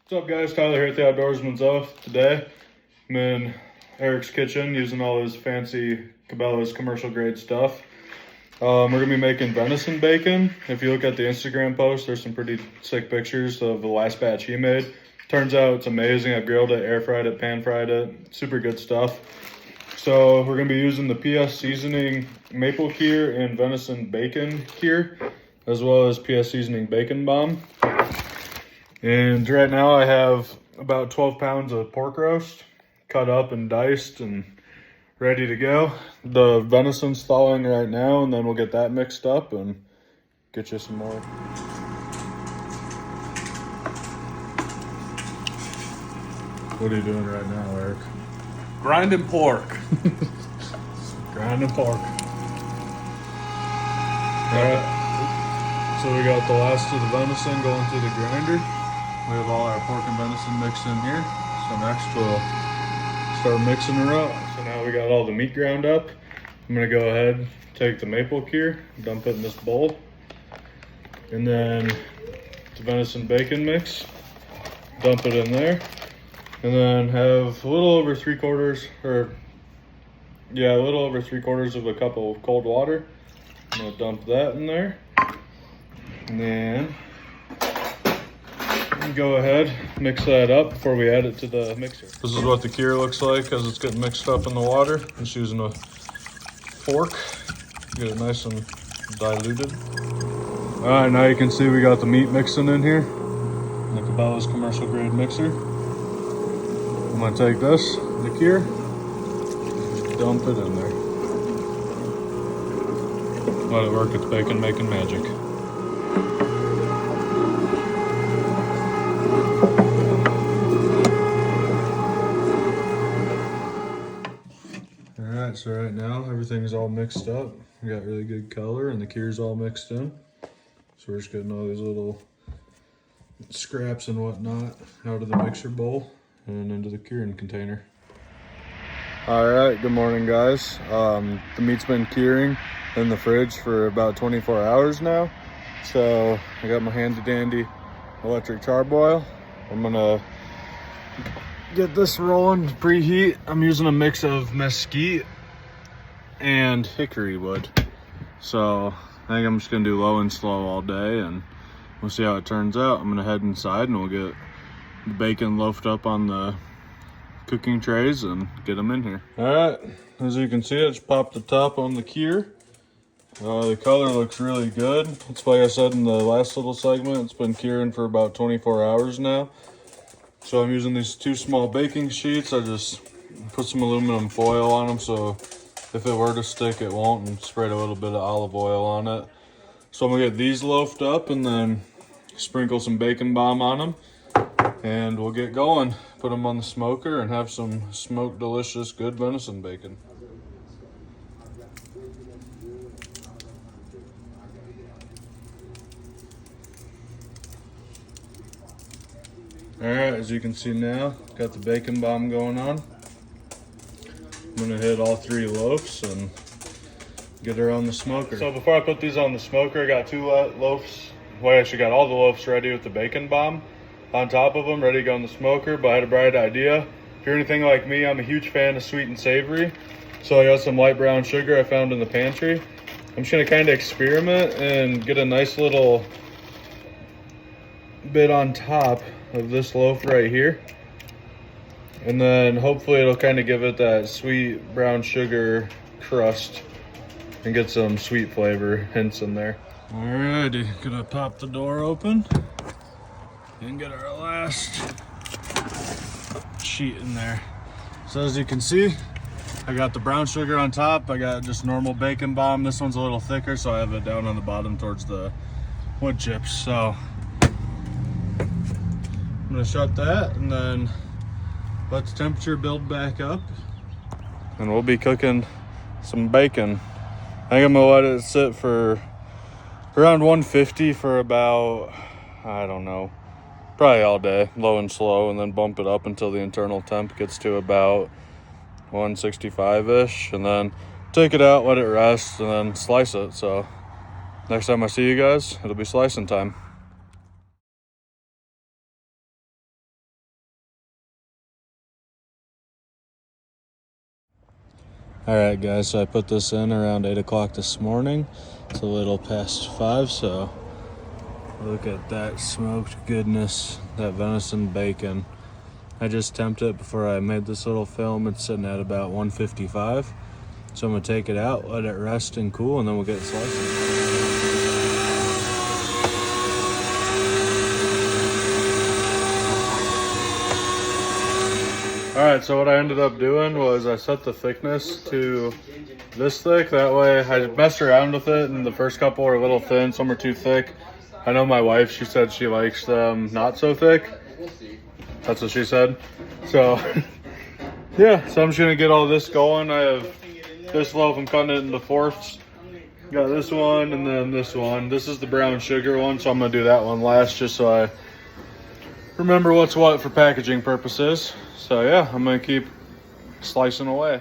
What's up guys, Tyler here at the Outdoorsman's Oath. Today I'm in Eric's kitchen using all his fancy Cabela's commercial grade stuff. We're gonna be making venison bacon. If you look at the Instagram post, there's some pretty sick pictures of the last batch he made. Turns out it's amazing. I've grilled it, air fried it, pan fried it, super good stuff. So we're gonna be using the PS seasoning maple kir and venison bacon kir, as well as PS seasoning bacon bomb. And right now I have about 12 pounds of pork roast cut up and diced and ready to go. The venison's thawing right now, and then we'll get that mixed up and get you some more. What are you doing right now, Eric? Grinding pork. Grinding pork. All right, so we got the last of the venison going through the grinder. We have all our pork and venison mixed in here. So next we'll start mixing her up. So now we got all the meat ground up. I'm gonna go ahead, take the maple kir, dump it in this bowl. And then the venison bacon mix, dump it in there. And then have a little over 3/4, a little over 3/4 of a cup of cold water. I'm gonna dump that in there. And then go ahead, mix that up before we add it to the mixer. This is what the kir looks like as it's getting mixed up in the water. I'm just using a fork, get it nice and diluted. All right, now you can see we got the meat mixing in here. The Cabela's commercial grade mixer. I'm gonna take this, the kir, dump it in there. Let it work its bacon making magic. Alright, so right now everything's all mixed up. We got really good color and the kir's all mixed in. So we're just getting all these little scraps and whatnot out of the mixer bowl and into the curing container. Alright, good morning guys. The meat's been curing in the fridge for about 24 hours now. So I got my handy dandy electric charboil. I'm gonna get this rolling, preheat. I'm using a mix of mesquite and hickory wood. So I think I'm just gonna do low and slow all day and we'll see how it turns out. I'm gonna head inside and we'll get the bacon loafed up on the cooking trays and get them in here. All right, as you can see, I just popped the top on the kir. The color looks really good. It's like I said in the last little segment, it's been curing for about 24 hours now. So I'm using these 2 small baking sheets. I just put some aluminum foil on them so if it were to stick, it won't, and sprayed a little bit of olive oil on it. So I'm gonna get these loafed up and then sprinkle some bacon bomb on them and we'll get going. Put them on the smoker and have some smoked delicious good venison bacon. All right, as you can see now, got the bacon bomb going on. I'm gonna hit all 3 loaves and get her on the smoker. So before I put these on the smoker, I got 2 loaves. Well, I actually got all the loaves ready with the bacon bomb on top of them, ready to go in the smoker, but I had a bright idea. If you're anything like me, I'm a huge fan of sweet and savory. So I got some light brown sugar I found in the pantry. I'm just gonna kind of experiment and get a nice little bit on top of this loaf right here, and then hopefully it'll kind of give it that sweet brown sugar crust and get some sweet flavor hints in there. Alrighty, gonna pop the door open and get our last sheet in there. So as you can see, I got the brown sugar on top. I got just normal bacon bomb. This one's a little thicker, so I have it down on the bottom towards the wood chips. So I'm gonna shut that and then let the temperature build back up. And we'll be cooking some bacon. I think I'm gonna let it sit for around 150 for about, I don't know, probably all day, low and slow, and then bump it up until the internal temp gets to about 165-ish, and then take it out, let it rest, and then slice it. So next time I see you guys, it'll be slicing time. All right, guys, so I put this in around 8 o'clock this morning. It's a little past 5, so look at that smoked goodness, that venison bacon. I just temped it before I made this little film. It's sitting at about 155. So I'm gonna take it out, let it rest and cool, and then we'll get it sliced. All right, so what I ended up doing was I set the thickness to this thick. That way I messed around with it, and the first couple are a little thin, some are too thick. I know my wife, she said she likes them not so thick. That's what she said. So yeah, so I'm just gonna get all this going. I have this loaf, I'm cutting it into fourths. Got this one and then this one. This is the brown sugar one, so I'm gonna do that one last just so I remember what's what for packaging purposes. So yeah, I'm gonna keep slicing away.